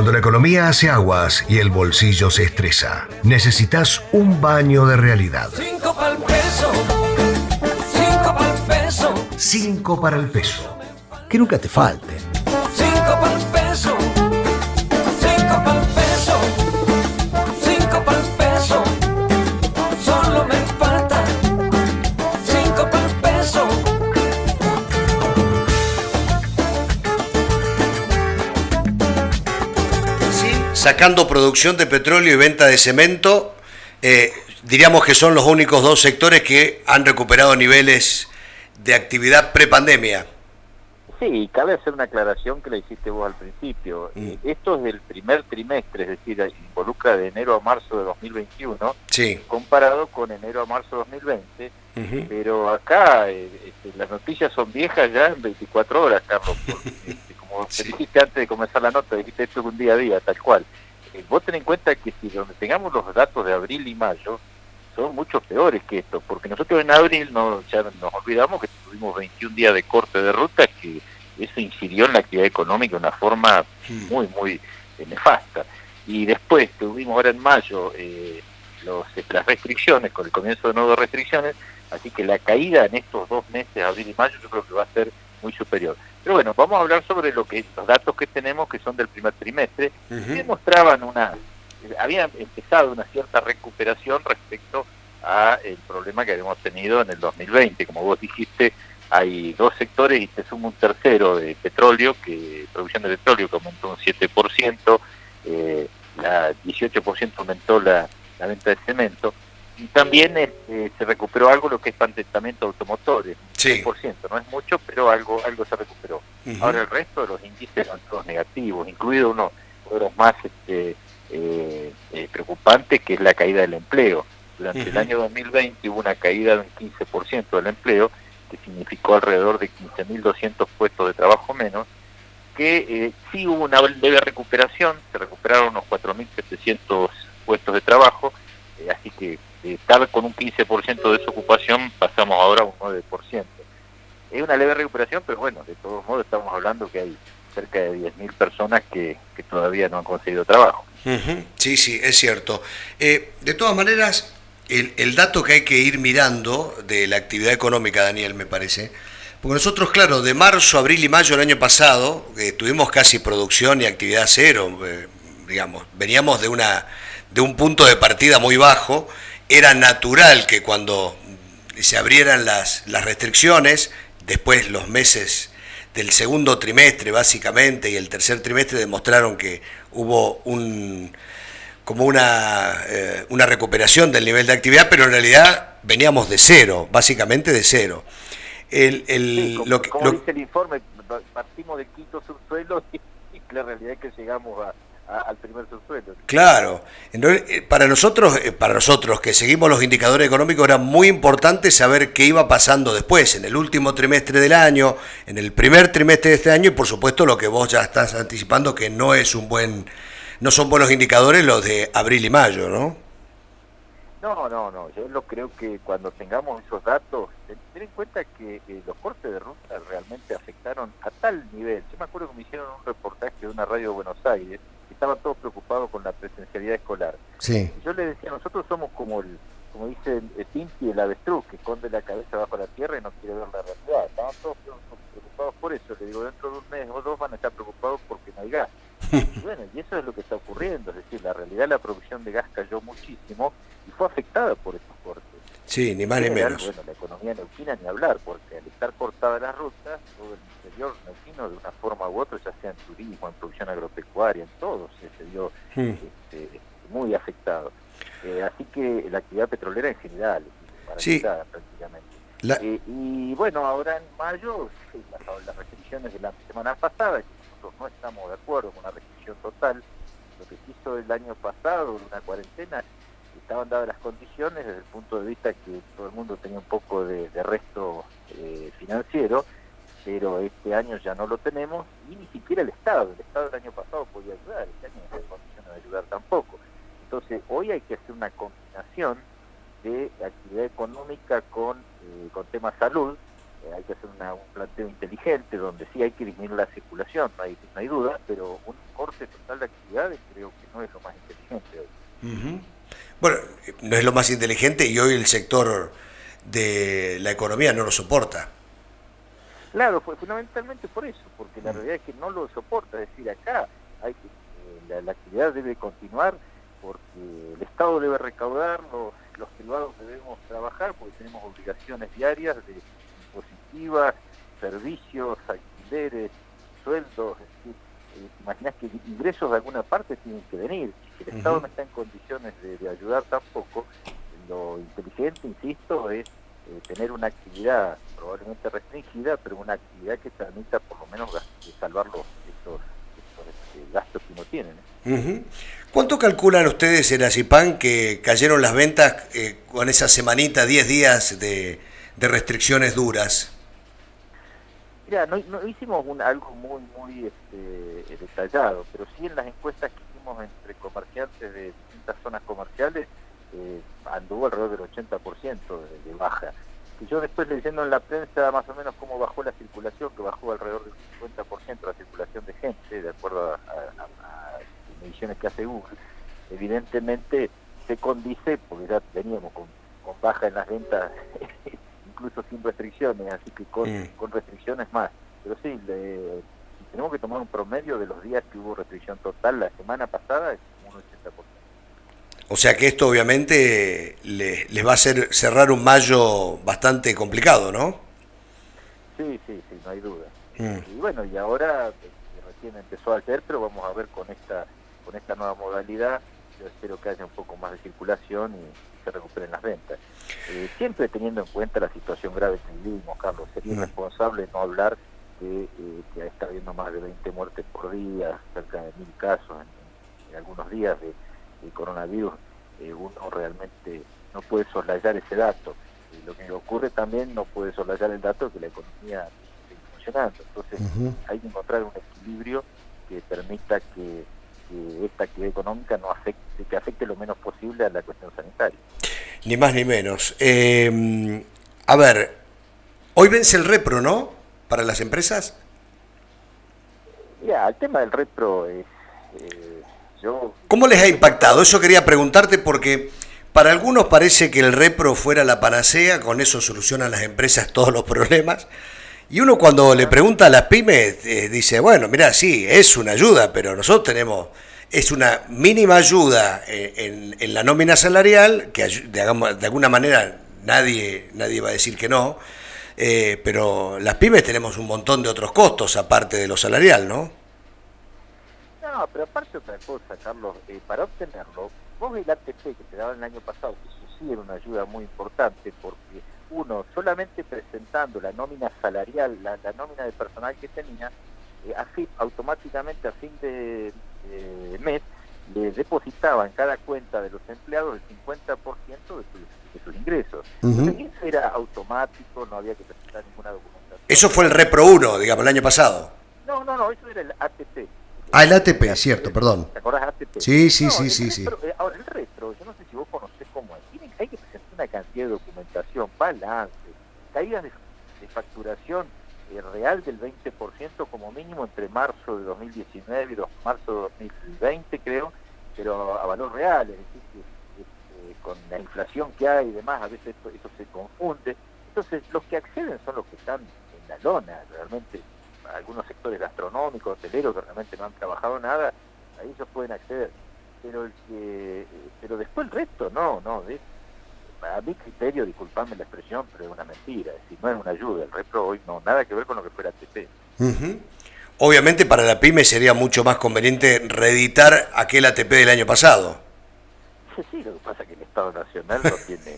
Cuando la economía hace aguas y el bolsillo se estresa, necesitas un baño de realidad. 5 pa'l peso, 5 pa'l peso, 5 para el peso. Que nunca te falte. 5 pa'l peso, 5 pa'l peso, 5 pa'l peso, solo me falta 5 pa'l peso. Sacando producción de petróleo y venta de cemento, diríamos que son los únicos dos sectores que han recuperado niveles de actividad prepandemia. Sí, cabe hacer una aclaración que la hiciste vos al principio. Esto es del primer trimestre, es decir, involucra de enero a marzo de 2021, Sí. comparado con enero a marzo de 2020, pero acá las noticias son viejas ya en 24 horas, Carlos, porque, como te dijiste antes de comenzar la nota, dijiste esto es un día a día, tal cual. Vos ten en cuenta que si donde tengamos los datos de abril y mayo, son mucho peores que esto, porque nosotros en abril ya nos olvidamos que tuvimos 21 días de corte de ruta, que eso incidió en la actividad económica de una forma muy nefasta. Y después tuvimos ahora en mayo las restricciones, con el comienzo de nuevas restricciones, así que la caída en estos 2 meses, abril y mayo, yo creo que va a ser muy superior. Pero bueno, vamos a hablar sobre los datos que tenemos, que son del primer trimestre, que demostraban había empezado una cierta recuperación respecto a el problema que habíamos tenido en el 2020. Como vos dijiste, hay 2 sectores y te sumo un tercero de petróleo, producción de petróleo que aumentó un 7%, 18% aumentó la venta de cemento, y también se recuperó algo lo que es patentamiento de automotores, Sí. 10%, no es mucho, pero algo se recuperó. Ahora el resto de los índices son todos negativos, incluido uno de los más preocupantes, que es la caída del empleo. Durante el año 2020 hubo una caída de un 15% del empleo, que significó alrededor de 15.200 puestos de trabajo menos, que sí hubo una leve recuperación, se recuperaron unos 4.700 puestos de trabajo, así que de estar con un 15% de desocupación pasamos ahora a un 9%. Es una leve recuperación, pero bueno, de todos modos estamos hablando que hay cerca de 10.000 personas que todavía no han conseguido trabajo. Sí, es cierto. De todas maneras, el dato que hay que ir mirando de la actividad económica, Daniel, me parece, porque nosotros, claro, de marzo, abril y mayo del año pasado, tuvimos casi producción y actividad cero, digamos, veníamos de un punto de partida muy bajo. Era natural que cuando se abrieran las restricciones, después los meses del segundo trimestre básicamente y el tercer trimestre demostraron que hubo como una recuperación del nivel de actividad, pero en realidad veníamos de cero, básicamente de cero. Como dice el informe, partimos del quinto subsuelo y la realidad es que llegamos al primer subsuelo. Claro, entonces, para nosotros que seguimos los indicadores económicos era muy importante saber qué iba pasando después, en el último trimestre del año, en el primer trimestre de este año, y por supuesto lo que vos ya estás anticipando, que no son buenos indicadores los de abril y mayo, ¿no? No, yo creo que cuando tengamos esos datos, ten en cuenta que los cortes de ruta realmente afectaron a tal nivel. Yo me acuerdo que me hicieron un reportaje de una radio de Buenos Aires, que estaban todos preocupados con la presencialidad escolar. Sí. Y yo les decía, nosotros somos como dice el Tinti, el avestruz, que esconde la cabeza bajo la tierra y no quiere ver la realidad. Estaban todos preocupados por eso. Le digo, dentro de un mes o 2 van a estar preocupados porque no hay gas. Y bueno, y eso es lo que está ocurriendo, es decir, la realidad, la producción de gas cayó muchísimo y fue afectada por estos cortes. Sí, ni más ni menos. Bueno, la economía neuquina ni hablar, porque al estar cortada las rutas, todo el interior neuquino de una forma u otra, ya sea en turismo, en producción agropecuaria, en todo, se vio muy afectado. Así que la actividad petrolera en general, paralizada prácticamente. Y bueno, ahora en mayo, las restricciones de la semana pasada, que nosotros no estamos de acuerdo con una restricción total, lo que se hizo el año pasado, una cuarentena, estaban dadas las condiciones desde el punto de vista que todo el mundo tenía un poco de resto financiero, pero este año ya no lo tenemos, y ni siquiera el Estado del año pasado podía ayudar, este año no hay condiciones de ayudar tampoco. Entonces hoy hay que hacer una combinación de actividad económica con temas salud, hay que hacer un planteo inteligente donde sí hay que disminuir la circulación, no hay duda, pero un corte total de actividades creo que no es lo más inteligente hoy. Ujú. Bueno, no es lo más inteligente y hoy el sector de la economía no lo soporta. Claro, fue fundamentalmente por eso, porque la realidad es que no lo soporta, es decir, acá hay que, la actividad debe continuar porque el Estado debe recaudar, los privados debemos trabajar porque tenemos obligaciones diarias de impositivas, servicios, alquileres, sueldos, es decir, imaginás que ingresos de alguna parte tienen que venir, si el Estado no está en condiciones de ayudar tampoco, lo inteligente, insisto, es tener una actividad probablemente restringida, pero una actividad que permita por lo menos salvar estos gastos que uno tiene, ¿no? Ujú. ¿Cuánto calculan ustedes en Acipán que cayeron las ventas con esa semanita, 10 días de restricciones duras? Mira, no hicimos algo muy detallado, pero sí en las encuestas que hicimos entre comerciantes de distintas zonas comerciales anduvo alrededor del 80% de baja. Y yo después leyendo en la prensa más o menos cómo bajó la circulación, que bajó alrededor del 50% la circulación de gente, de acuerdo a mediciones que hace Google, evidentemente se condice, porque ya veníamos con baja en las ventas, incluso sin restricciones, así que con restricciones más. Pero sí, si tenemos que tomar un promedio de los días que hubo restricción total la semana pasada, es como un 80%. O sea que esto obviamente les va a hacer cerrar un mayo bastante complicado, ¿no? Sí, no hay duda. Y bueno, y ahora recién empezó ayer, pero vamos a ver con esta nueva modalidad, yo espero que haya un poco más de circulación y se recuperen las ventas. Siempre teniendo en cuenta la situación grave que vivimos, Carlos, sería irresponsable no hablar de que está habiendo más de 20 muertes por día, cerca de 1000 casos en algunos días de coronavirus. Uno realmente no puede soslayar ese dato. Lo que ocurre también no puede soslayar el dato de que la economía sigue funcionando. Entonces hay que encontrar un equilibrio que permita que esta actividad económica no afecte lo menos posible a la cuestión sanitaria. Ni más ni menos. A ver, hoy vence el repro, ¿no? Para las empresas. Ya, el tema del repro es... ¿Cómo les ha impactado? Eso quería preguntarte porque para algunos parece que el repro fuera la panacea, con eso solucionan las empresas todos los problemas. Y uno cuando le pregunta a las pymes dice, bueno, mira, sí, es una ayuda, pero nosotros es una mínima ayuda en la nómina salarial, que de alguna manera nadie va a decir que no, pero las pymes tenemos un montón de otros costos aparte de lo salarial, ¿no? No, pero aparte otra cosa, Carlos, para obtenerlo, vos el ATP que te daban el año pasado, que eso sí era una ayuda muy importante, porque uno solamente presentando la nómina salarial, la nómina de personal que tenía, automáticamente a fin de mes le depositaba en cada cuenta de los empleados el 50% de sus ingresos. Entonces, eso era automático, no había que presentar ninguna documentación. Eso fue el Repro 1, digamos, el año pasado. No, eso era el ATP. Ah, el ATP, cierto, perdón. ¿Te acordás ATP? Sí. Ahora, el retro, yo no sé si vos conocés cómo es. Hay que presentar una cantidad de documentación, balance, caídas de facturación real del 20% como mínimo entre marzo de 2019 y marzo de 2020, creo, pero a valor real, es decir, que con la inflación que hay y demás, a veces esto se confunde. Entonces, los que acceden son los que están en la lona, realmente. Algunos sectores gastronómicos, hoteleros que realmente no han trabajado nada, a ellos pueden acceder, pero después el resto no, a mi criterio, disculpame la expresión, pero es una mentira, es decir, no es una ayuda, el repro hoy no, nada que ver con lo que fuera ATP. Obviamente para la pyme sería mucho más conveniente reeditar aquel ATP del año pasado. Sí, lo que pasa es que el Estado Nacional no tiene,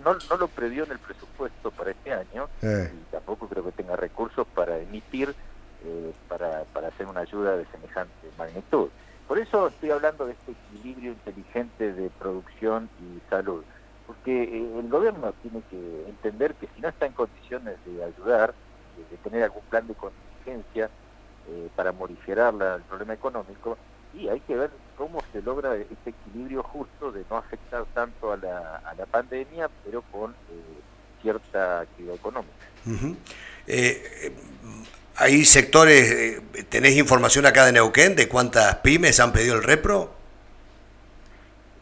no lo previó en el presupuesto para este año, y tampoco creo que tenga recursos para emitir, para hacer una ayuda de semejante magnitud. Por eso estoy hablando de este equilibrio inteligente de producción y salud, porque el gobierno tiene que entender que si no está en condiciones de ayudar, de tener algún plan de contingencia para morigerar el problema económico, y hay que ver cómo se logra este equilibrio justo de no afectar tanto a la pandemia, pero con cierta actividad económica. Ujú. ¿Hay sectores, tenés información acá de Neuquén de cuántas pymes han pedido el repro?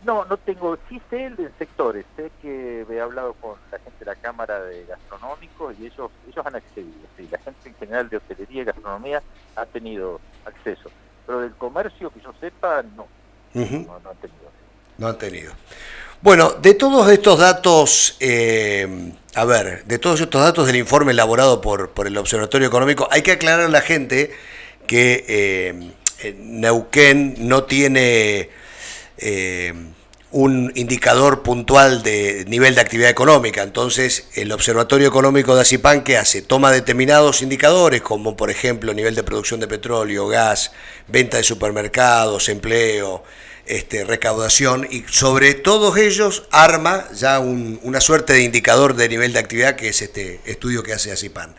No, no tengo, sí sé el de sectores, sé que he hablado con la gente de la Cámara de Gastronómicos y ellos han accedido, sí, la gente en general de hotelería y gastronomía ha tenido acceso, pero del comercio que yo sepa, no, Ujú. no han tenido. No han tenido. Bueno, de todos estos datos, de todos estos datos del informe elaborado por el Observatorio Económico, hay que aclarar a la gente que Neuquén no tiene un indicador puntual de nivel de actividad económica. Entonces, el Observatorio Económico de ACIPAN, ¿qué hace? Toma determinados indicadores, como por ejemplo nivel de producción de petróleo, gas, venta de supermercados, empleo, recaudación, y sobre todos ellos arma ya una suerte de indicador de nivel de actividad, que es este estudio que hace ACIPAN.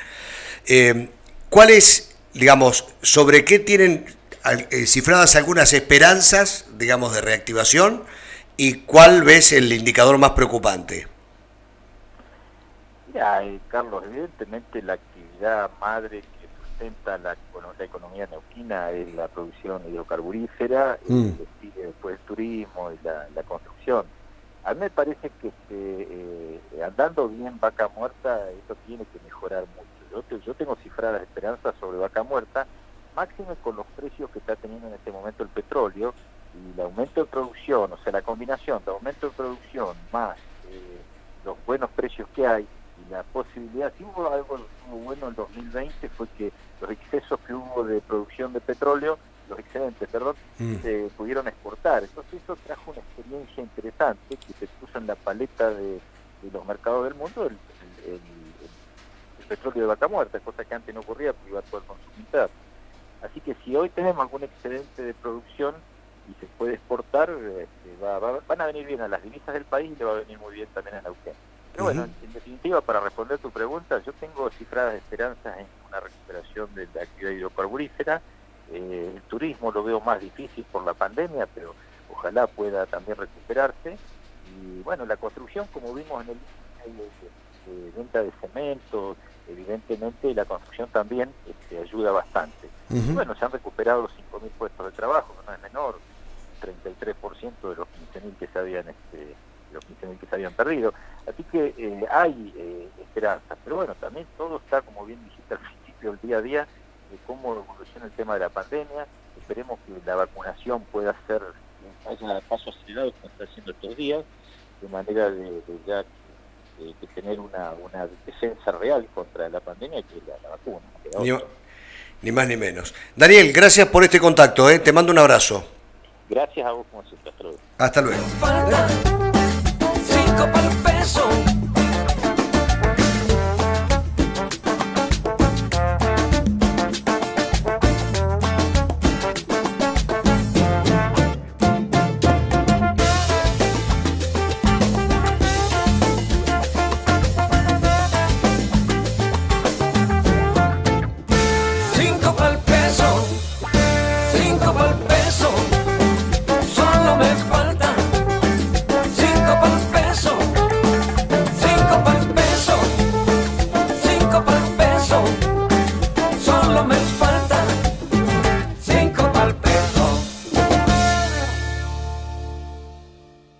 ¿Cuál es, digamos, sobre qué tienen cifradas algunas esperanzas, digamos, de reactivación, y cuál ves el indicador más preocupante? Mira, Carlos, evidentemente la actividad madre que sustenta la economía neuquina es la producción hidrocarburífera, y sigue después el turismo y la construcción. A mí me parece que andando bien Vaca Muerta, esto tiene que mejorar mucho. Yo tengo cifradas esperanzas sobre Vaca Muerta, máximo con los precios que está teniendo en este momento el petróleo y el aumento de producción, o sea, la combinación de aumento de producción más los buenos precios que hay y la posibilidad, si hubo algo bueno en 2020 fue que los excesos que hubo de producción de petróleo, los excedentes, perdón, se pudieron exportar. Entonces eso trajo una experiencia interesante que se puso en la paleta de los mercados del mundo, el petróleo de Vaca Muerta, cosa que antes no ocurría porque iba todo el consumo interno. Así que si hoy tenemos algún excedente de producción y se puede exportar, van a venir bien a las divisas del país y le va a venir muy bien también a Neuquén. Pero bueno, en definitiva, para responder tu pregunta, yo tengo cifradas esperanzas en una recuperación de la actividad hidrocarburífera. El turismo lo veo más difícil por la pandemia, pero ojalá pueda también recuperarse. Y bueno, la construcción, como vimos en el venta de cemento, evidentemente la construcción también ayuda bastante. Y bueno, se han recuperado los 5.000 puestos de trabajo, que no es menor, 33% de los 15.000 que se habían que se habían perdido. Así que hay esperanza, pero bueno, también todo está, como bien dijiste al principio, el día a día, de cómo evoluciona el tema de la pandemia. Esperemos que la vacunación pueda ser haya pasos acelerados como está haciendo estos días, de manera de ya que tener una defensa real contra la pandemia, que es la vacuna. Ni más ni menos. Daniel, gracias por este contacto, te mando un abrazo. Gracias a vos, como siempre. Hasta luego. Falta 5 para el peso.